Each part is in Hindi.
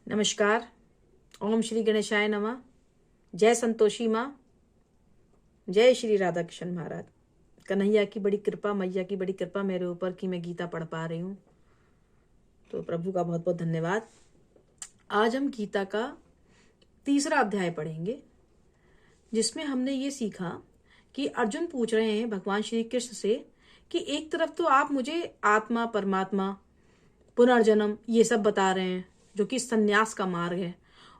नमस्कार। ओम श्री गणेशाय नमः। जय संतोषी माँ, जय श्री राधा कृष्ण महाराज। कन्हैया की बड़ी कृपा, मैया की बड़ी कृपा मेरे ऊपर कि मैं गीता पढ़ पा रही हूँ, तो प्रभु का बहुत बहुत धन्यवाद। आज हम गीता का 3रा अध्याय पढ़ेंगे, जिसमें हमने ये सीखा कि अर्जुन पूछ रहे हैं भगवान श्री कृष्ण से कि एक तरफ तो आप मुझे आत्मा, परमात्मा, पुनर्जन्म ये सब बता रहे हैं जो कि संन्यास का मार्ग है,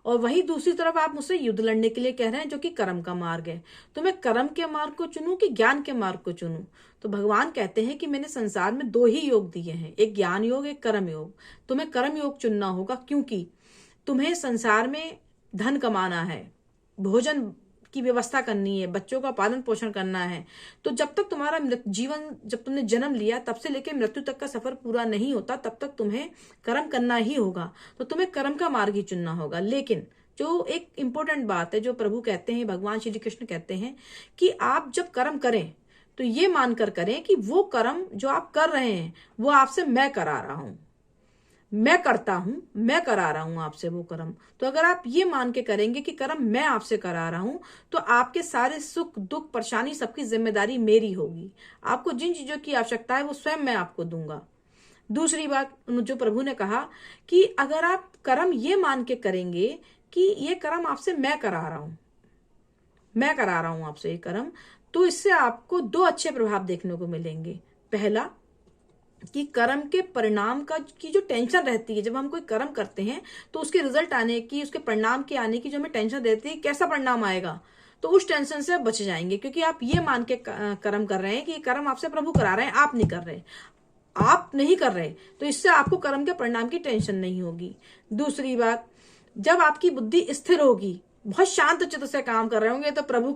और वही दूसरी तरफ आप मुझसे युद्ध लड़ने के लिए कह रहे हैं जो कि कर्म का मार्ग है। तो मैं कर्म के मार्ग को चुनूं कि ज्ञान के मार्ग को चुनूं? तो भगवान कहते हैं कि मैंने संसार में 2 ही योग दिए हैं, एक ज्ञान योग, एक कर्म योग। तुम्हें कर्म योग चुनना होगा, क्योंकि तुम्हें संसार में धन कमाना है, भोजन की व्यवस्था करनी है, बच्चों का पालन पोषण करना है। तो जब तक तुम्हारा जीवन, जब तुमने जन्म लिया तब से लेकर मृत्यु तक का सफर पूरा नहीं होता, तब तक तुम्हें कर्म करना ही होगा। तो तुम्हें कर्म का मार्ग ही चुनना होगा। लेकिन जो एक इंपॉर्टेंट बात है, जो प्रभु कहते हैं, भगवान श्री कृष्ण कहते हैं कि आप जब कर्म करें तो ये मानकर करें कि वो कर्म जो आप कर रहे हैं वो आपसे मैं करा रहा हूं, मैं करता हूं, मैं करा रहा हूं आपसे वो कर्म। तो अगर आप ये मान के करेंगे कि कर्म मैं आपसे करा रहा हूं, तो आपके सारे सुख दुख परेशानी सबकी जिम्मेदारी मेरी होगी। आपको जिन चीजों की आवश्यकता है वो स्वयं मैं आपको दूंगा। दूसरी बात जो प्रभु ने कहा कि अगर आप कर्म ये मान के करेंगे कि ये कर्म आपसे मैं करा रहा हूं, मैं करा रहा हूं आपसे ये कर्म, तो इससे आपको 2 अच्छे प्रभाव देखने को मिलेंगे। पहला कि कर्म के परिणाम की जो टेंशन रहती है, जब हम कोई कर्म करते हैं तो उसके रिजल्ट आने की, उसके परिणाम के आने की जो हमें टेंशन रहती है, कैसा परिणाम आएगा, तो उस टेंशन से बच जाएंगे। क्योंकि आप ये मान के कर्म कर रहे हैं कि ये कर्म आपसे प्रभु करा रहे हैं, आप नहीं कर रहे, आप नहीं कर रहे, तो इससे आपको कर्म के परिणाम की टेंशन नहीं होगी। दूसरी बात, जब आपकी बुद्धि स्थिर होगी, बहुत शांत चित्त से काम कर रहे होंगे, तो प्रभु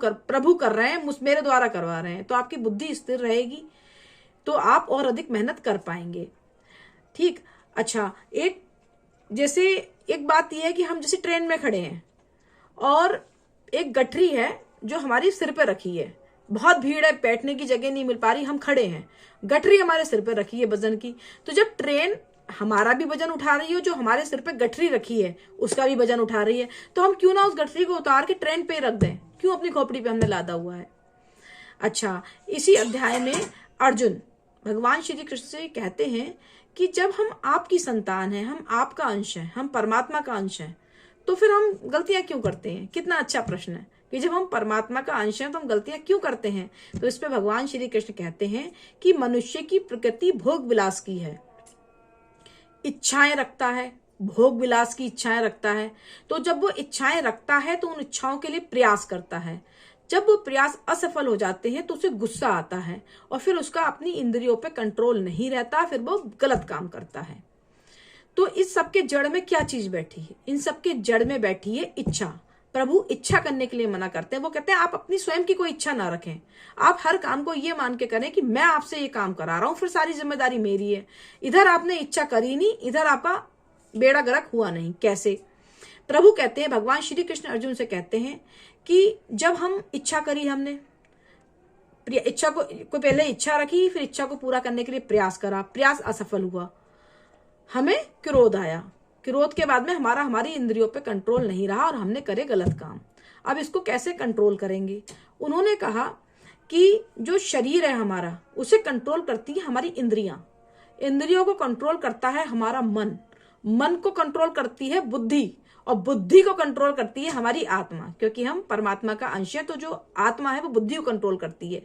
कर रहे हैं, मेरे द्वारा करवा रहे हैं, तो आपकी बुद्धि स्थिर रहेगी, तो आप और अधिक मेहनत कर पाएंगे। ठीक। अच्छा, एक बात यह है कि हम जैसे ट्रेन में खड़े हैं और एक गठरी है जो हमारी सिर पे रखी है, बहुत भीड़ है, बैठने की जगह नहीं मिल पा रही, हम खड़े हैं, गठरी हमारे सिर पे रखी है वजन की। तो जब ट्रेन हमारा भी वजन उठा रही है, जो हमारे सिर पे गठरी रखी है उसका भी वजन उठा रही है, तो हम क्यों ना उस गठरी को उतार के ट्रेन पे रख दें? क्यों अपनी खोपड़ी पे हमने लादा हुआ है? अच्छा, इसी अध्याय में अर्जुन भगवान श्री कृष्ण से कहते हैं कि जब हम आपकी संतान हैं, हम आपका अंश हैं, हम परमात्मा का अंश हैं, तो फिर हम गलतियां क्यों करते हैं? कितना अच्छा प्रश्न है कि जब हम परमात्मा का अंश हैं तो हम गलतियां क्यों करते हैं? तो इस पे भगवान श्री कृष्ण कहते हैं कि मनुष्य की प्रकृति भोग विलास की है, इच्छाएं रखता है, भोग विलास की इच्छाएं रखता है। तो जब वो इच्छाएं रखता है तो उन इच्छाओं के लिए प्रयास करता है। जब वो प्रयास असफल हो जाते हैं तो उसे गुस्सा आता है और फिर उसका अपनी इंद्रियों पे कंट्रोल नहीं रहता, फिर वो गलत काम करता है। तो इस सब के जड़ में क्या चीज बैठी है? इन सब के जड़ में बैठी है इच्छा। प्रभु इच्छा करने के लिए मना करते हैं। वो कहते हैं आप अपनी स्वयं की कोई इच्छा ना रखें, आप हर काम को ये मान के करें कि मैं आपसे ये काम करा रहा हूं, फिर सारी जिम्मेदारी मेरी है। इधर आपने इच्छा करी नहीं, इधर आपका बेड़ा गर्क हुआ नहीं। कैसे? प्रभु कहते हैं, भगवान श्री कृष्ण अर्जुन से कहते हैं कि जब हम इच्छा करी, हमने इच्छा को पहले इच्छा रखी, फिर इच्छा को पूरा करने के लिए प्रयास करा, प्रयास असफल हुआ, हमें क्रोध आया, क्रोध के बाद में हमारी इंद्रियों पे कंट्रोल नहीं रहा और हमने करे गलत काम। अब इसको कैसे कंट्रोल करेंगे? उन्होंने कहा कि जो शरीर है हमारा, उसे कंट्रोल करती है हमारी इंद्रियां, इंद्रियों को कंट्रोल करता है हमारा मन, मन को कंट्रोल करती है बुद्धि, और बुद्धि को कंट्रोल करती है हमारी आत्मा, क्योंकि हम परमात्मा का अंश है। तो जो आत्मा है वो बुद्धि को कंट्रोल करती है।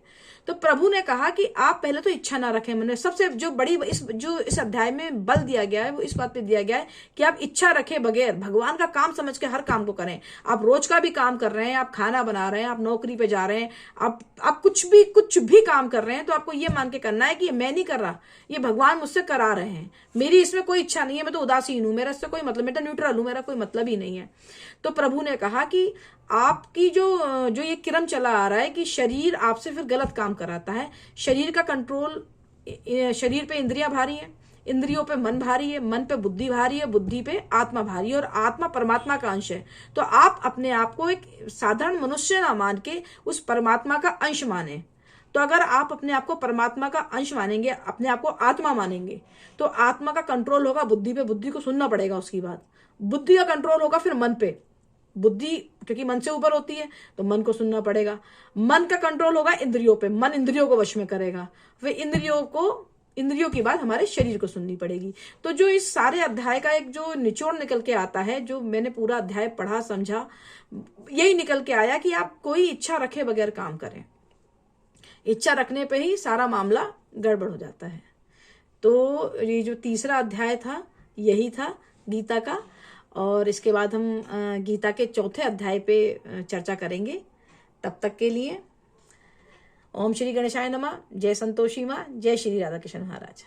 तो प्रभु ने कहा कि आप पहले तो इच्छा ना रखें मन में। सबसे जो बड़ी इस अध्याय में बल दिया गया है वो इस बात पे दिया गया है कि आप इच्छा रखे बगैर भगवान का काम समझ के हर काम को करें। आप रोज का भी काम कर रहे हैं, आप खाना बना रहे हैं, आप नौकरी पे जा रहे हैं, आप कुछ भी काम कर रहे हैं, तो आपको ये मान के करना है कि मैं नहीं कर रहा, ये भगवान मुझसे करा रहे हैं, मेरी इसमें कोई इच्छा नहीं है, मैं तो उदासीन हूं, मेरा इससे कोई मतलब, मैं तो न्यूट्रल हूं, मेरा कोई मतलब ही नहीं है। तो प्रभु ने कहा कि आपकी जो ये क्रम चला आ रहा है कि शरीर आपसे फिर गलत काम कराता है, शरीर का कंट्रोल, शरीर पे इंद्रियां भारी है, इंद्रियों पे मन भारी है, मन पे बुद्धि भारी है, बुद्धि पे आत्मा भारी है, और आत्मा परमात्मा का अंश है। तो आप अपने आप को एक साधारण मनुष्य ना मान के उस परमात्मा का अंश माने। तो अगर आप अपने आप को परमात्मा का अंश मानेंगे, अपने आप को आत्मा मानेंगे, तो आत्मा का कंट्रोल होगा बुद्धि पे, बुद्धि को सुनना पड़ेगा उसकी बात। बुद्धि का कंट्रोल होगा फिर मन पे। बुद्धि क्योंकि मन से ऊपर होती है तो मन को सुनना पड़ेगा। मन का कंट्रोल होगा इंद्रियों पे, मन इंद्रियों को वश में करेगा, फिर इंद्रियों की बात हमारे शरीर को सुननी पड़ेगी। तो जो इस सारे अध्याय का एक जो निचोड़ निकल के आता है, जो मैंने पूरा अध्याय पढ़ा समझा, यही निकल के आया कि आप कोई इच्छा रखे बगैर काम करें। इच्छा रखने पे ही सारा मामला गड़बड़ हो जाता है। तो ये जो तीसरा अध्याय था यही था गीता का, और इसके बाद हम गीता के चौथे अध्याय पे चर्चा करेंगे। तब तक के लिए ओम श्री गणेशाय नमः। जय संतोषी माँ, जय श्री राधा कृष्ण महाराज।